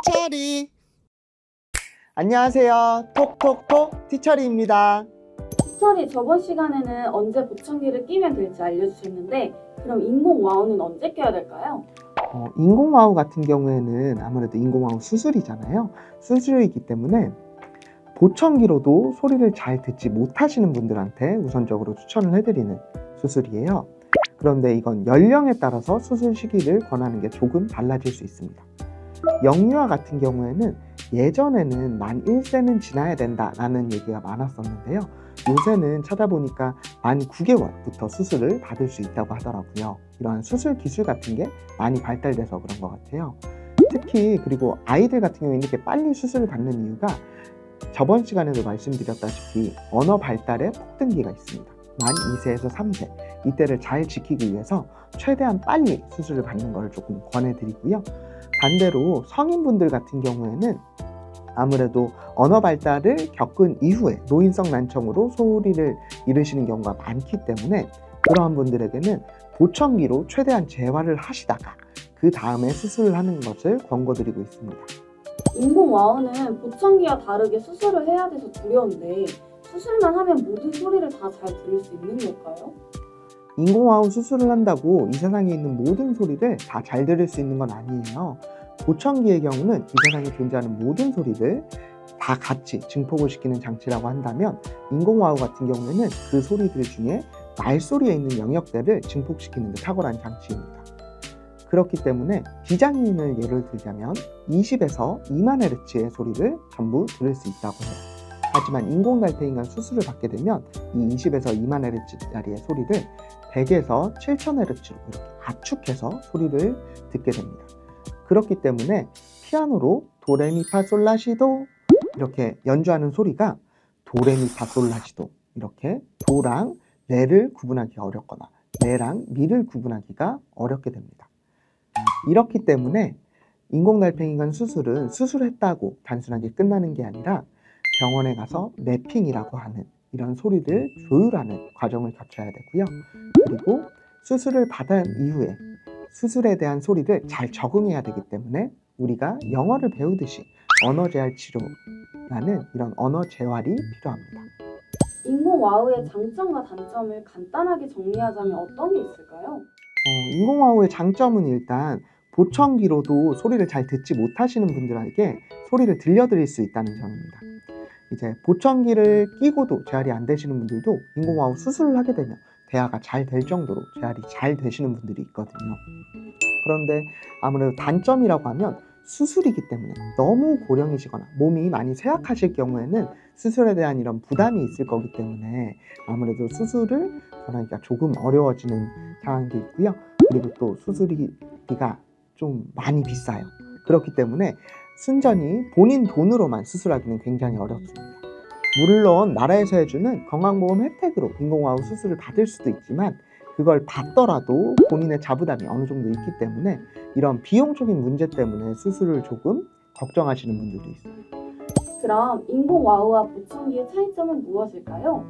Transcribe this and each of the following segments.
티처리. 안녕하세요. 톡톡톡 티처리입니다. 티처리 저번 시간에는 언제 보청기를 끼면 될지 알려주셨는데 그럼 인공와우는 언제 껴야 될까요? 인공와우 같은 경우에는 아무래도 인공와우 수술이잖아요. 수술이기 때문에 보청기로도 소리를 잘 듣지 못하시는 분들한테 우선적으로 추천을 해드리는 수술이에요. 그런데 이건 연령에 따라서 수술 시기를 권하는 게 조금 달라질 수 있습니다. 영유아 같은 경우에는 예전에는 만 1세는 지나야 된다라는 얘기가 많았었는데요. 요새는 찾아보니까 만 9개월부터 수술을 받을 수 있다고 하더라고요. 이러한 수술 기술 같은 게 많이 발달돼서 그런 것 같아요. 특히 그리고 아이들 같은 경우에 이렇게 빨리 수술을 받는 이유가 저번 시간에도 말씀드렸다시피 언어 발달에 폭등기가 있습니다. 만 2세에서 3세 이때를 잘 지키기 위해서 최대한 빨리 수술을 받는 걸 조금 권해드리고요. 반대로 성인분들 같은 경우에는 아무래도 언어 발달을 겪은 이후에 노인성 난청으로 소리를 잃으시는 경우가 많기 때문에 그러한 분들에게는 보청기로 최대한 재활을 하시다가 그 다음에 수술을 하는 것을 권고드리고 있습니다. 인공와우는 보청기와 다르게 수술을 해야 돼서 두려운데 수술만 하면 모든 소리를 다 잘 들을 수 있는 걸까요? 인공와우 수술을 한다고 이 세상에 있는 모든 소리를 다 잘 들을 수 있는 건 아니에요. 보청기의 경우는 이 세상에 존재하는 모든 소리를 다 같이 증폭을 시키는 장치라고 한다면 인공와우 같은 경우에는 그 소리들 중에 말소리에 있는 영역대를 증폭시키는 데 탁월한 장치입니다. 그렇기 때문에 비장애인을 예를 들자면 20에서 2만 헤르츠의 소리를 전부 들을 수 있다고 해요. 하지만 인공달팽이관 수술을 받게 되면 이 20에서 2만 헤르츠짜리의 소리를 100에서 7000 헤르츠로 이렇게 압축해서 소리를 듣게 됩니다. 그렇기 때문에 피아노로 도레미파솔라시도 이렇게 연주하는 소리가 도레미파솔라시도 이렇게 도랑 레를 구분하기가 어렵거나 레랑 미를 구분하기가 어렵게 됩니다. 이렇기 때문에 인공달팽이관 수술은 수술했다고 단순하게 끝나는 게 아니라 병원에 가서 래핑이라고 하는 이런 소리를 조율하는 과정을 거쳐야 되고요. 그리고 수술을 받은 이후에 수술에 대한 소리를 잘 적응해야 되기 때문에 우리가 영어를 배우듯이 언어재활 치료라는 이런 언어재활이 필요합니다. 인공와우의 장점과 단점을 간단하게 정리하자면 어떤 게 있을까요? 인공와우의 장점은 일단 보청기로도 소리를 잘 듣지 못하시는 분들에게 소리를 들려드릴 수 있다는 점입니다. 이제 보청기를 끼고도 재활이 안 되시는 분들도 인공와우 수술을 하게 되면 대화가 잘 될 정도로 재활이 잘 되시는 분들이 있거든요. 그런데 아무래도 단점이라고 하면 수술이기 때문에 너무 고령이시거나 몸이 많이 쇠약하실 경우에는 수술에 대한 이런 부담이 있을 거기 때문에 아무래도 수술을 권하기가 조금 어려워지는 상황도 있고요. 그리고 또 수술비가 좀 많이 비싸요. 그렇기 때문에 순전히 본인 돈으로만 수술하기는 굉장히 어렵습니다. 물론 나라에서 해주는 건강보험 혜택으로 인공와우 수술을 받을 수도 있지만 그걸 받더라도 본인의 자부담이 어느 정도 있기 때문에 이런 비용적인 문제 때문에 수술을 조금 걱정하시는 분들도 있어요. 그럼 인공와우와 보청기의 차이점은 무엇일까요?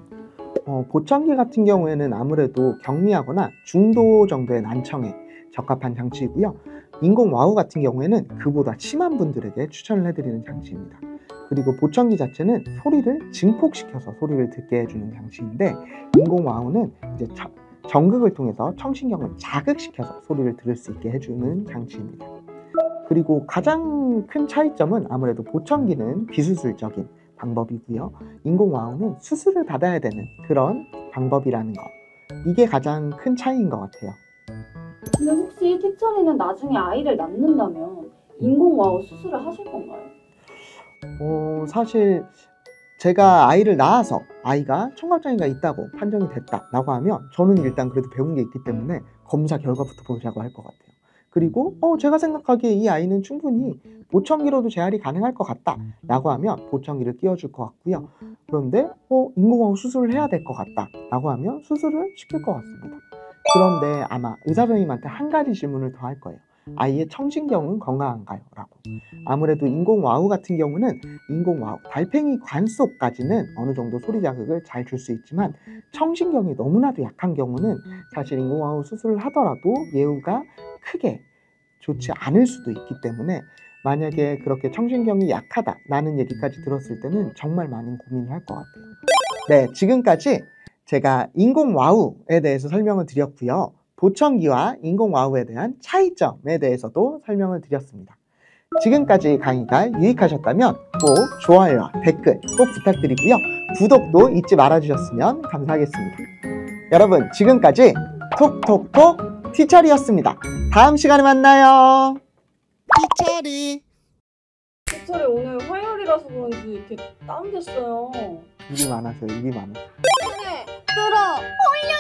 보청기 같은 경우에는 아무래도 경미하거나 중도 정도의 난청에 적합한 장치이고요. 인공와우 같은 경우에는 그보다 심한 분들에게 추천을 해드리는 장치입니다. 그리고 보청기 자체는 소리를 증폭시켜서 소리를 듣게 해주는 장치인데 인공와우는 이제 전극을 통해서 청신경을 자극시켜서 소리를 들을 수 있게 해주는 장치입니다. 그리고 가장 큰 차이점은 아무래도 보청기는 비수술적인 방법이고요. 인공와우는 수술을 받아야 되는 그런 방법이라는 거. 이게 가장 큰 차이인 것 같아요. 근데 혹시 티처리는 나중에 아이를 낳는다면 인공와우 수술을 하실 건가요? 사실 제가 아이를 낳아서 아이가 청각장애가 있다고 판정이 됐다라고 하면 저는 일단 그래도 배운 게 있기 때문에 검사 결과부터 보자고 할 것 같아요. 그리고 제가 생각하기에 이 아이는 충분히 보청기로도 재활이 가능할 것 같다 라고 하면 보청기를 끼워줄 것 같고요. 그런데 인공와우 수술을 해야 될 것 같다 라고 하면 수술을 시킬 것 같습니다. 그런데 아마 의사 선생님한테 한 가지 질문을 더 할 거예요. 아이의 청신경은 건강한가요? 라고. 아무래도 인공와우 같은 경우는 인공와우, 달팽이 관 속까지는 어느 정도 소리 자극을 잘 줄 수 있지만 청신경이 너무나도 약한 경우는 사실 인공와우 수술을 하더라도 예후가 크게 좋지 않을 수도 있기 때문에 만약에 그렇게 청신경이 약하다라는 얘기까지 들었을 때는 정말 많은 고민을 할 것 같아요. 네, 지금까지 제가 인공와우에 대해서 설명을 드렸고요. 보청기와 인공와우에 대한 차이점에 대해서도 설명을 드렸습니다. 지금까지 강의가 유익하셨다면 꼭 좋아요와 댓글 꼭 부탁드리고요. 구독도 잊지 말아주셨으면 감사하겠습니다. 여러분, 지금까지 톡톡톡 티처리였습니다. 다음 시간에 만나요. 티처리. 티처리 오늘 화요일이라서 그런지 이렇게 다운됐어요. 일이 많아서요, 일이 많아서. 그래, 들어, 올려!